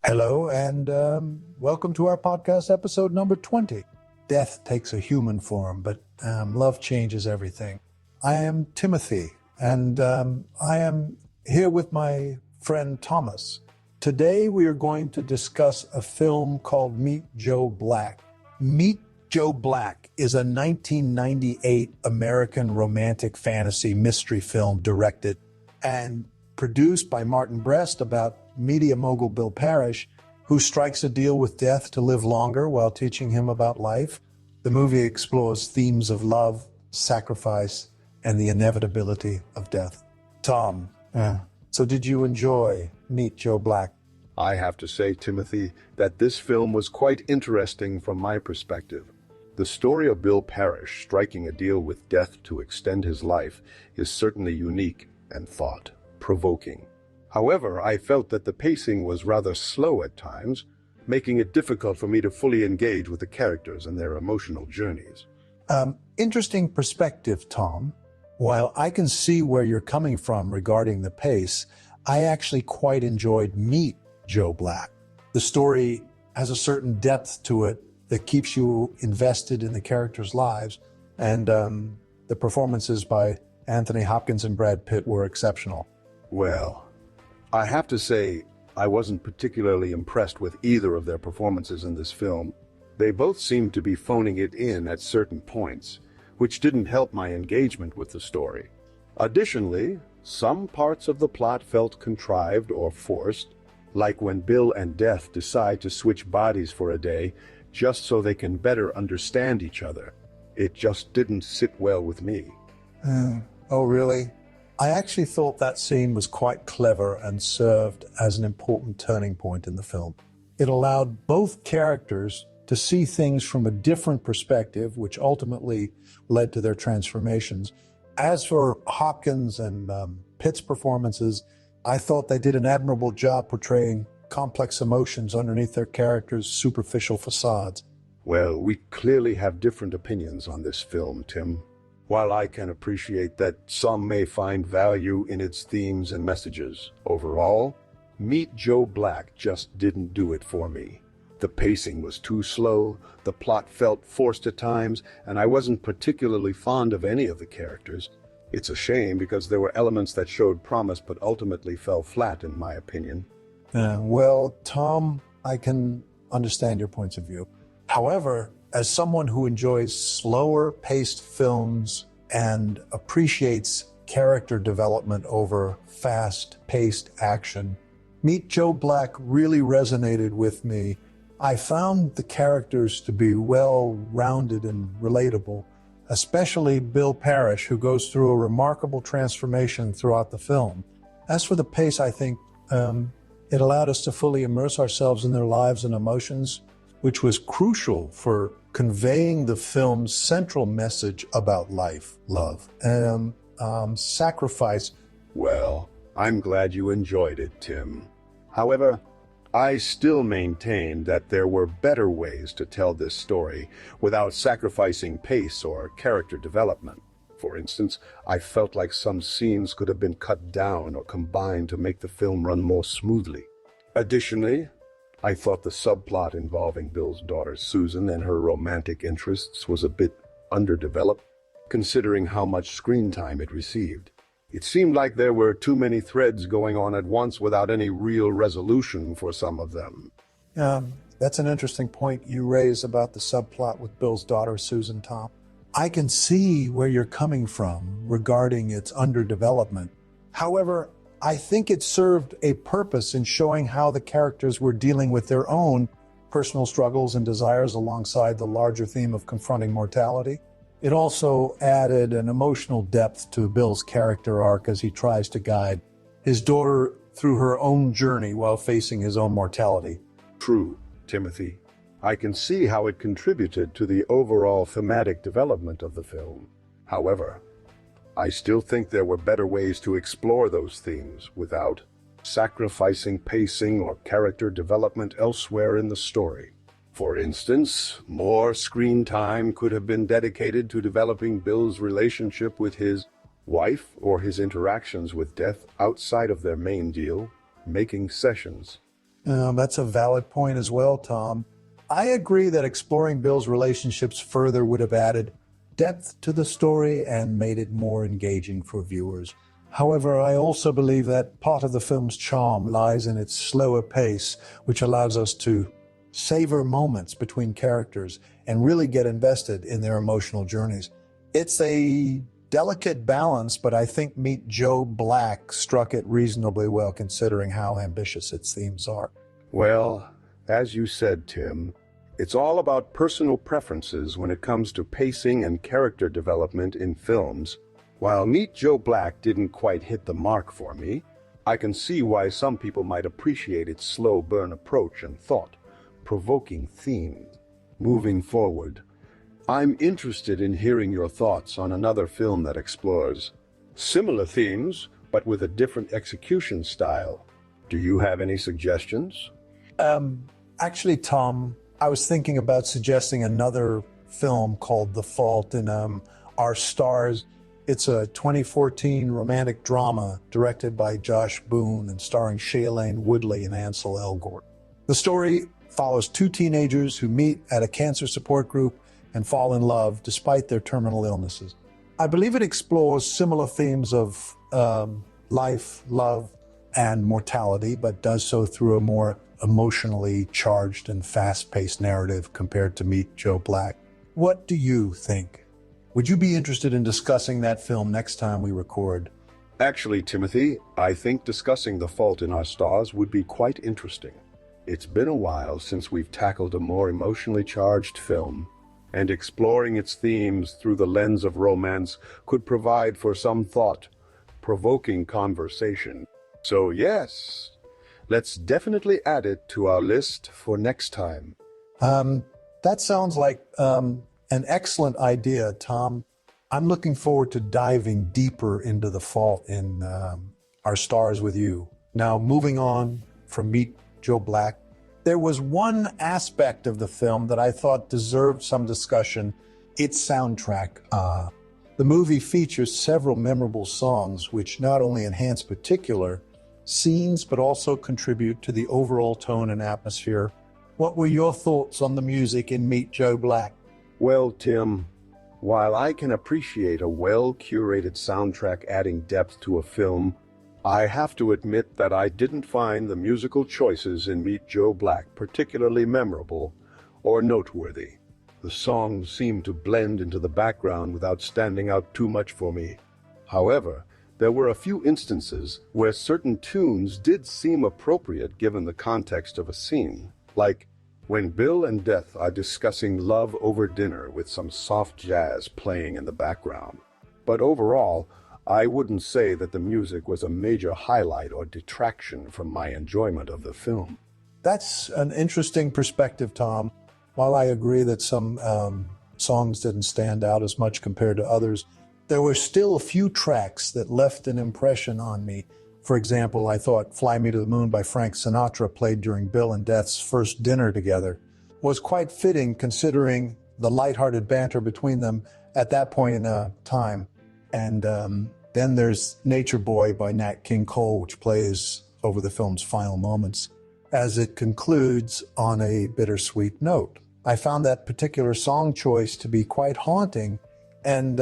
Hello, and welcome to our podcast episode number 20. Death takes a human form, but love changes everything. I am Timothy, and I am here with my friend Thomas. Today we are going to discuss a film called Meet Joe Black. Meet Joe Black is a 1998 American romantic fantasy mystery film directed and produced by Martin Brest about media mogul Bill Parrish, who strikes a deal with death to live longer while teaching him about life. The movie explores themes of love, sacrifice, and the inevitability of death. Tom, so did you enjoy Meet Joe Black? I have to say, Timothy, that this film was quite interesting from my perspective. The story of Bill Parrish striking a deal with death to extend his life is certainly unique and thought-provoking. However, I felt that the pacing was rather slow at times, making it difficult for me to fully engage with the characters and their emotional journeys. Interesting perspective, Tom. While I can see where you're coming from regarding the pace, I actually quite enjoyed Meet Joe Black. The story has a certain depth to it that keeps you invested in the characters' lives, and the performances by Anthony Hopkins and Brad Pitt were exceptional. Well, I have to say, I wasn't particularly impressed with either of their performances in this film. They both seemed to be phoning it in at certain points, which didn't help my engagement with the story. Additionally, some parts of the plot felt contrived or forced, like when Bill and Death decide to switch bodies for a day just so they can better understand each other. It just didn't sit well with me. Oh, really? I actually thought that scene was quite clever and served as an important turning point in the film. It allowed both characters to see things from a different perspective, which ultimately led to their transformations. As for Hopkins and Pitt's performances, I thought they did an admirable job portraying complex emotions underneath their characters' superficial facades. Well, we clearly have different opinions on this film, Tim. While I can appreciate that some may find value in its themes and messages, overall, Meet Joe Black just didn't do it for me. The pacing was too slow, the plot felt forced at times, and I wasn't particularly fond of any of the characters. It's a shame because there were elements that showed promise but ultimately fell flat, in my opinion. Well, Tom, I can understand your points of view. However, as someone who enjoys slower-paced films and appreciates character development over fast-paced action, Meet Joe Black really resonated with me. I found the characters to be well-rounded and relatable, especially Bill Parrish, who goes through a remarkable transformation throughout the film. As for the pace, I think it allowed us to fully immerse ourselves in their lives and emotions, which was crucial for conveying the film's central message about life, love, and sacrifice. Well, I'm glad you enjoyed it, Tim. However, I still maintain that there were better ways to tell this story without sacrificing pace or character development. For instance, I felt like some scenes could have been cut down or combined to make the film run more smoothly. Additionally, I thought the subplot involving Bill's daughter Susan and her romantic interests was a bit underdeveloped, considering how much screen time it received. It seemed like there were too many threads going on at once without any real resolution for some of them. That's an interesting point you raise about the subplot with Bill's daughter Susan, Tom. I can see where you're coming from regarding its underdevelopment. However, I think it served a purpose in showing how the characters were dealing with their own personal struggles and desires alongside the larger theme of confronting mortality. It also added an emotional depth to Bill's character arc as he tries to guide his daughter through her own journey while facing his own mortality. True, Timothy. I can see how it contributed to the overall thematic development of the film. However, I still think there were better ways to explore those themes without sacrificing pacing or character development elsewhere in the story. For instance, more screen time could have been dedicated to developing Bill's relationship with his wife or his interactions with death outside of their main deal, making sessions. That's a valid point as well, Tom. I agree that exploring Bill's relationships further would have added depth to the story and made it more engaging for viewers. However, I also believe that part of the film's charm lies in its slower pace, which allows us to savor moments between characters and really get invested in their emotional journeys. It's a delicate balance, but I think Meet Joe Black struck it reasonably well considering how ambitious its themes are. Well, as you said, Tim, it's all about personal preferences when it comes to pacing and character development in films. While Meet Joe Black didn't quite hit the mark for me, I can see why some people might appreciate its slow burn approach and thought-provoking theme. Moving forward, I'm interested in hearing your thoughts on another film that explores similar themes, but with a different execution style. Do you have any suggestions? Actually, Tom, I was thinking about suggesting another film called The Fault in Our Stars. It's a 2014 romantic drama directed by Josh Boone and starring Shailene Woodley and Ansel Elgort. The story follows two teenagers who meet at a cancer support group and fall in love despite their terminal illnesses. I believe it explores similar themes of life, love, and mortality, but does so through a more emotionally charged and fast-paced narrative compared to Meet Joe Black. What do you think? Would you be interested in discussing that film next time we record? Actually, Timothy, I think discussing The Fault in Our Stars would be quite interesting. It's been a while since we've tackled a more emotionally charged film, and exploring its themes through the lens of romance could provide for some thought-provoking conversation. So yes, let's definitely add it to our list for next time. That sounds like an excellent idea, Tom. I'm looking forward to diving deeper into The Fault in Our Stars with you. Now, moving on from Meet Joe Black, there was one aspect of the film that I thought deserved some discussion: its soundtrack. The movie features several memorable songs which not only enhance particular scenes but also contribute to the overall tone and atmosphere. What were your thoughts on the music in Meet Joe Black? Well, Tim, while I can appreciate a well-curated soundtrack adding depth to a film, I have to admit that I didn't find the musical choices in Meet Joe Black particularly memorable or noteworthy. The songs seemed to blend into the background without standing out too much for me. However, there were a few instances where certain tunes did seem appropriate given the context of a scene, like when Bill and Death are discussing love over dinner with some soft jazz playing in the background. But overall, I wouldn't say that the music was a major highlight or detraction from my enjoyment of the film. That's an interesting perspective, Tom. While I agree that some songs didn't stand out as much compared to others, there were still a few tracks that left an impression on me. For example, I thought Fly Me to the Moon by Frank Sinatra, played during Bill and Death's first dinner together, was quite fitting considering the lighthearted banter between them at that point in time. And then there's Nature Boy by Nat King Cole, which plays over the film's final moments as it concludes on a bittersweet note. I found that particular song choice to be quite haunting and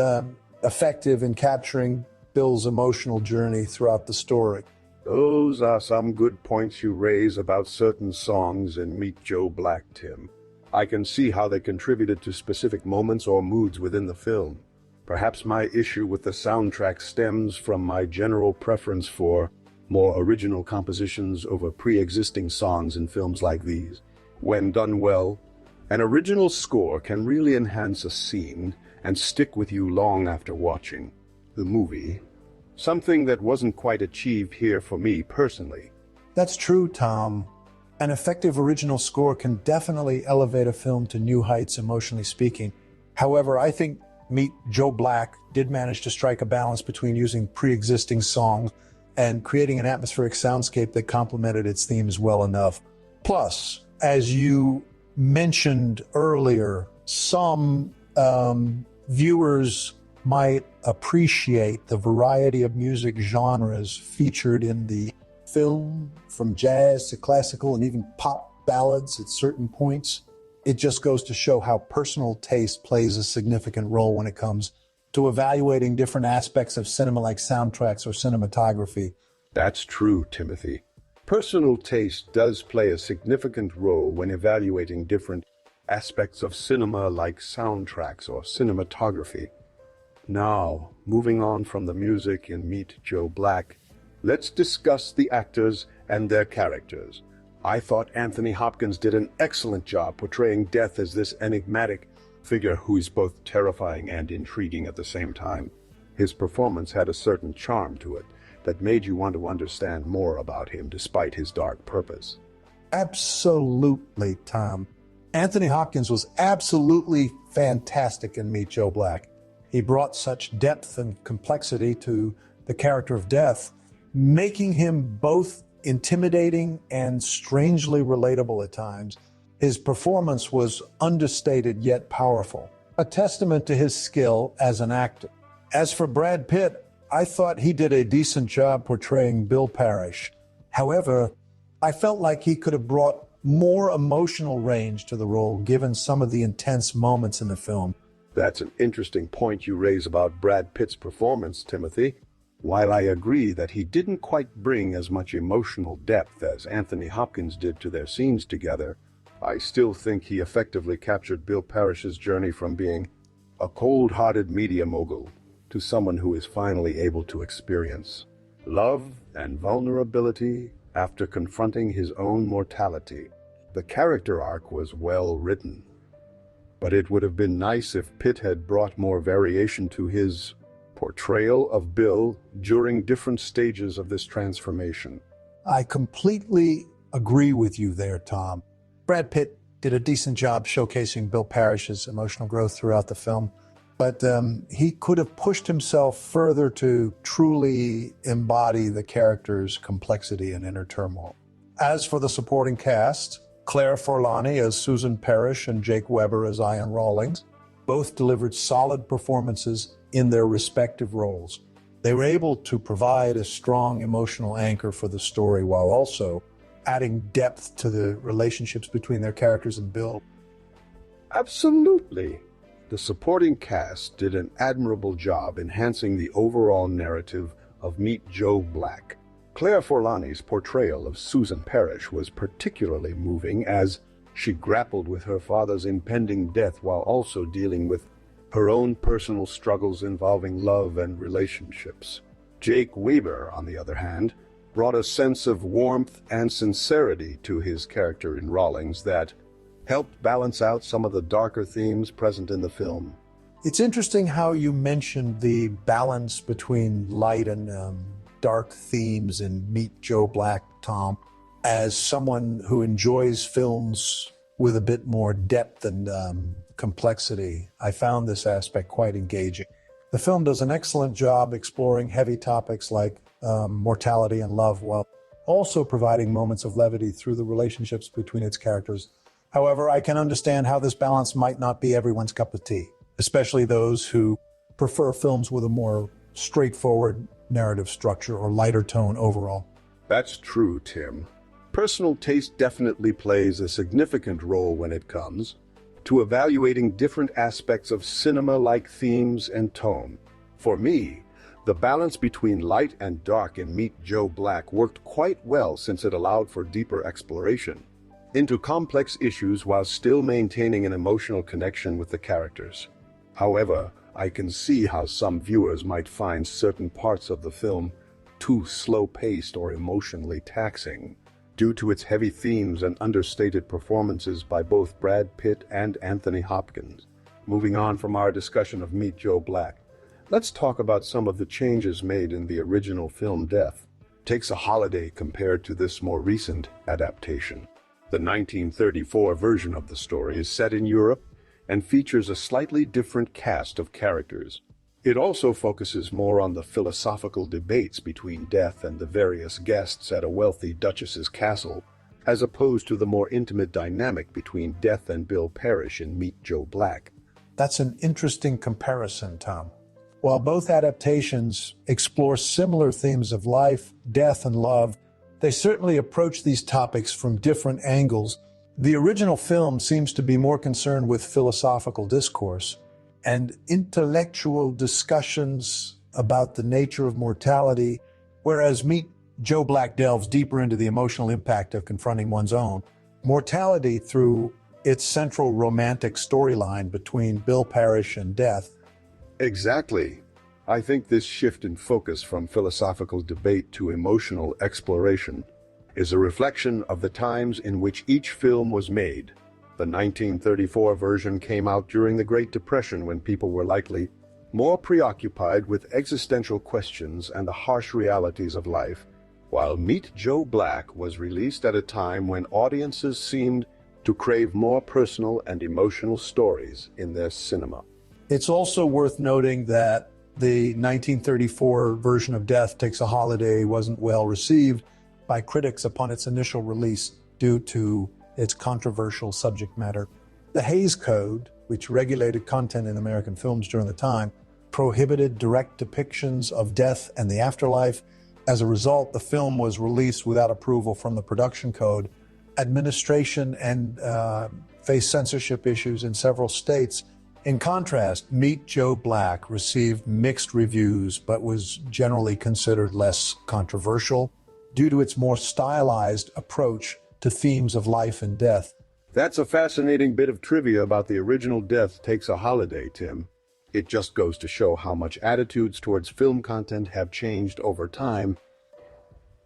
effective in capturing Bill's emotional journey throughout the story. Those are some good points you raise about certain songs in Meet Joe Black, Tim. I can see how they contributed to specific moments or moods within the film. Perhaps my issue with the soundtrack stems from my general preference for more original compositions over pre-existing songs in films like these. When done well, an original score can really enhance a scene and stick with you long after watching the movie, something that wasn't quite achieved here for me personally. That's true, Tom. An effective original score can definitely elevate a film to new heights, emotionally speaking. However, I think Meet Joe Black did manage to strike a balance between using pre-existing songs and creating an atmospheric soundscape that complemented its themes well enough. Plus, as you mentioned earlier, some viewers might appreciate the variety of music genres featured in the film, from jazz to classical and even pop ballads at certain points. It just goes to show how personal taste plays a significant role when it comes to evaluating different aspects of cinema like soundtracks or cinematography. That's true, Timothy. Personal taste does play a significant role when evaluating different aspects of cinema like soundtracks or cinematography. Now, moving on from the music in Meet Joe Black, let's discuss the actors and their characters. I thought Anthony Hopkins did an excellent job portraying Death as this enigmatic figure who is both terrifying and intriguing at the same time. His performance had a certain charm to it that made you want to understand more about him despite his dark purpose. Absolutely, Tom. Anthony Hopkins was absolutely fantastic in Meet Joe Black. He brought such depth and complexity to the character of Death, making him both intimidating and strangely relatable at times. His performance was understated yet powerful, a testament to his skill as an actor. As for Brad Pitt, I thought he did a decent job portraying Bill Parrish. However, I felt like he could have brought more emotional range to the role given some of the intense moments in the film. That's an interesting point you raise about Brad Pitt's performance, Timothy. While I agree that he didn't quite bring as much emotional depth as Anthony Hopkins did to their scenes together, I still think he effectively captured Bill Parrish's journey from being a cold-hearted media mogul to someone who is finally able to experience love and vulnerability after confronting his own mortality. The character arc was well written, but it would have been nice if Pitt had brought more variation to his portrayal of Bill during different stages of this transformation. I completely agree with you there, Tom. Brad Pitt did a decent job showcasing Bill Parrish's emotional growth throughout the film, but he could have pushed himself further to truly embody the character's complexity and inner turmoil. As for the supporting cast, Claire Forlani as Susan Parrish and Jake Weber as Ian Rawlings both delivered solid performances in their respective roles. They were able to provide a strong emotional anchor for the story while also adding depth to the relationships between their characters and Bill. Absolutely. The supporting cast did an admirable job enhancing the overall narrative of Meet Joe Black. Claire Forlani's portrayal of Susan Parrish was particularly moving as she grappled with her father's impending death while also dealing with her own personal struggles involving love and relationships. Jake Weber, on the other hand, brought a sense of warmth and sincerity to his character in Rawlings that helped balance out some of the darker themes present in the film. It's interesting how you mentioned the balance between light and dark themes in Meet Joe Black, Tom. As someone who enjoys films with a bit more depth and complexity, I found this aspect quite engaging. The film does an excellent job exploring heavy topics like mortality and love, while also providing moments of levity through the relationships between its characters. However, I can understand how this balance might not be everyone's cup of tea, especially those who prefer films with a more straightforward narrative structure or lighter tone overall. That's true, Tim. Personal taste definitely plays a significant role when it comes to evaluating different aspects of cinema-like themes and tone. For me, the balance between light and dark in Meet Joe Black worked quite well since it allowed for deeper exploration into complex issues while still maintaining an emotional connection with the characters. However, I can see how some viewers might find certain parts of the film too slow-paced or emotionally taxing, due to its heavy themes and understated performances by both Brad Pitt and Anthony Hopkins. Moving on from our discussion of Meet Joe Black, let's talk about some of the changes made in the original film Death. Takes a holiday compared to this more recent adaptation. The 1934 version of the story is set in Europe and features a slightly different cast of characters. It also focuses more on the philosophical debates between Death and the various guests at a wealthy duchess's castle, as opposed to the more intimate dynamic between Death and Bill Parrish in Meet Joe Black. That's an interesting comparison, Tom. While both adaptations explore similar themes of life, death, and love, They certainly approach these topics from different angles. The original film seems to be more concerned with philosophical discourse and intellectual discussions about the nature of mortality, whereas Meet Joe Black delves deeper into the emotional impact of confronting one's own mortality through its central romantic storyline between Bill Parrish and death. Exactly. I think this shift in focus from philosophical debate to emotional exploration is a reflection of the times in which each film was made. The 1934 version came out during the Great Depression, when people were likely more preoccupied with existential questions and the harsh realities of life, while Meet Joe Black was released at a time when audiences seemed to crave more personal and emotional stories in their cinema. It's also worth noting that the 1934 version of Death Takes a Holiday wasn't well received by critics upon its initial release due to its controversial subject matter. The Hays Code, which regulated content in American films during the time, prohibited direct depictions of death and the afterlife. As a result, the film was released without approval from the production code. Administration and faced censorship issues in several states. In contrast, Meet Joe Black received mixed reviews, but was generally considered less controversial due to its more stylized approach to themes of life and death. That's a fascinating bit of trivia about the original Death Takes a Holiday, Tim. It just goes to show how much attitudes towards film content have changed over time,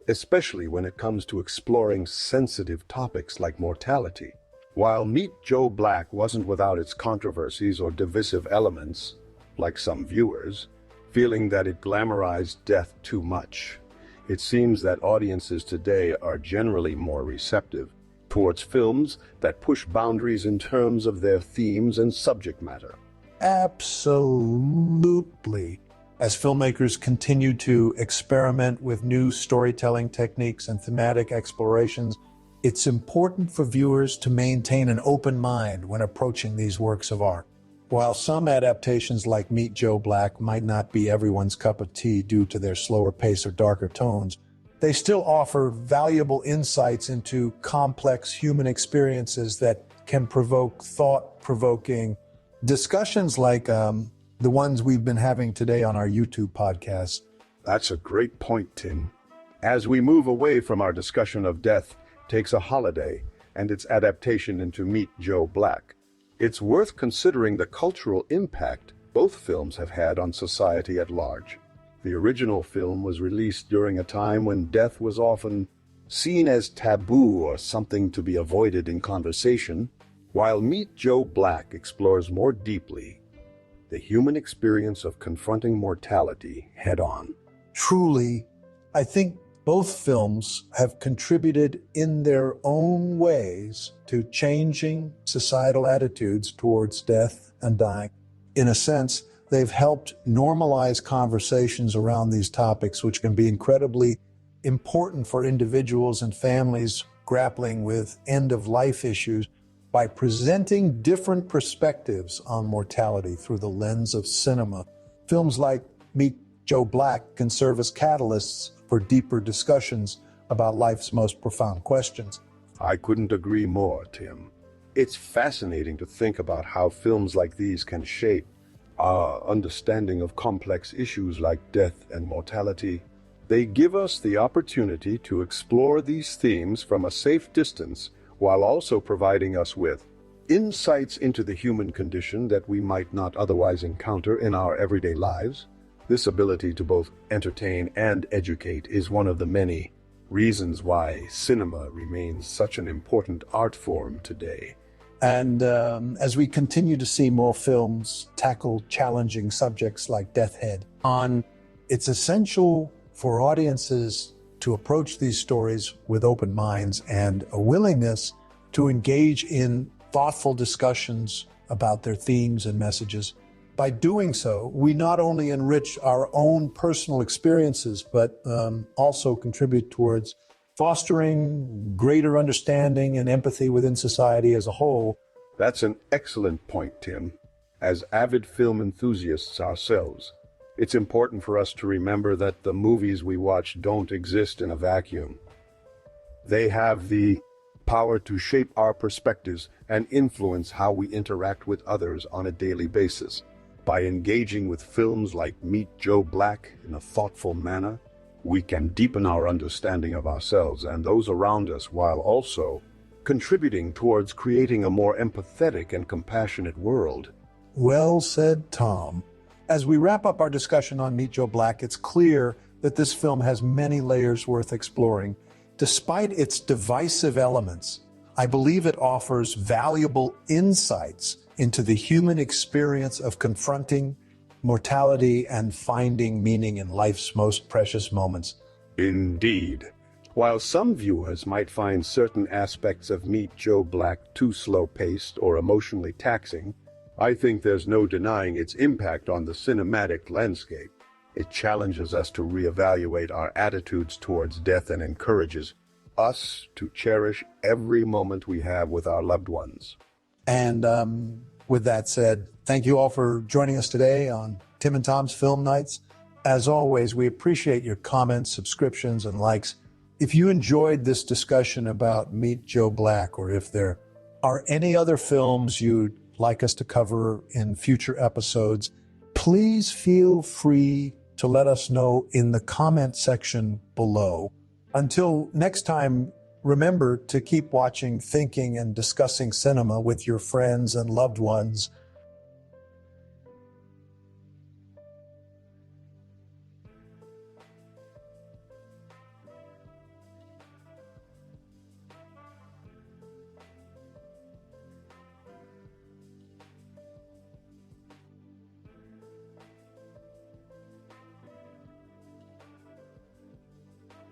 especially when it comes to exploring sensitive topics like mortality. While Meet Joe Black wasn't without its controversies or divisive elements, like some viewers, feeling that it glamorized death too much, it seems that audiences today are generally more receptive towards films that push boundaries in terms of their themes and subject matter. Absolutely. As filmmakers continue to experiment with new storytelling techniques and thematic explorations, it's important for viewers to maintain an open mind when approaching these works of art. While some adaptations like Meet Joe Black might not be everyone's cup of tea due to their slower pace or darker tones, they still offer valuable insights into complex human experiences that can provoke thought-provoking discussions like the ones we've been having today on our YouTube podcast. That's a great point, Tim. As we move away from our discussion of Death Takes a Holiday and its adaptation into Meet Joe Black, it's worth considering the cultural impact both films have had on society at large. The original film was released during a time when death was often seen as taboo or something to be avoided in conversation, while Meet Joe Black explores more deeply the human experience of confronting mortality head-on. Truly, I think both films have contributed in their own ways to changing societal attitudes towards death and dying. In a sense, they've helped normalize conversations around these topics, which can be incredibly important for individuals and families grappling with end-of-life issues, by presenting different perspectives on mortality through the lens of cinema. Films like Meet Joe Black can serve as catalysts for deeper discussions about life's most profound questions. I couldn't agree more, Tim. It's fascinating to think about how films like these can shape our understanding of complex issues like death and mortality. They give us the opportunity to explore these themes from a safe distance, while also providing us with insights into the human condition that we might not otherwise encounter in our everyday lives. This ability to both entertain and educate is one of the many reasons why cinema remains such an important art form today. And as we continue to see more films tackle challenging subjects like death head on, it's essential for audiences to approach these stories with open minds and a willingness to engage in thoughtful discussions about their themes and messages. By doing so, we not only enrich our own personal experiences, but also contribute towards fostering greater understanding and empathy within society as a whole. That's an excellent point, Tim. As avid film enthusiasts ourselves, it's important for us to remember that the movies we watch don't exist in a vacuum. They have the power to shape our perspectives and influence how we interact with others on a daily basis. By engaging with films like Meet Joe Black in a thoughtful manner, we can deepen our understanding of ourselves and those around us while also contributing towards creating a more empathetic and compassionate world. Well said, Tom. As we wrap up our discussion on Meet Joe Black, it's clear that this film has many layers worth exploring. Despite its divisive elements, I believe it offers valuable insights into the human experience of confronting mortality and finding meaning in life's most precious moments. Indeed. While some viewers might find certain aspects of Meet Joe Black too slow-paced or emotionally taxing, I think there's no denying its impact on the cinematic landscape. It challenges us to reevaluate our attitudes towards death and encourages us to cherish every moment we have with our loved ones. And with that said, thank you all for joining us today on Tim and Tom's Film Nights. As always, we appreciate your comments, subscriptions, and likes. If you enjoyed this discussion about Meet Joe Black, or if there are any other films you'd like us to cover in future episodes, please feel free to let us know in the comment section below. Until next time, remember to keep watching, thinking, and discussing cinema with your friends and loved ones.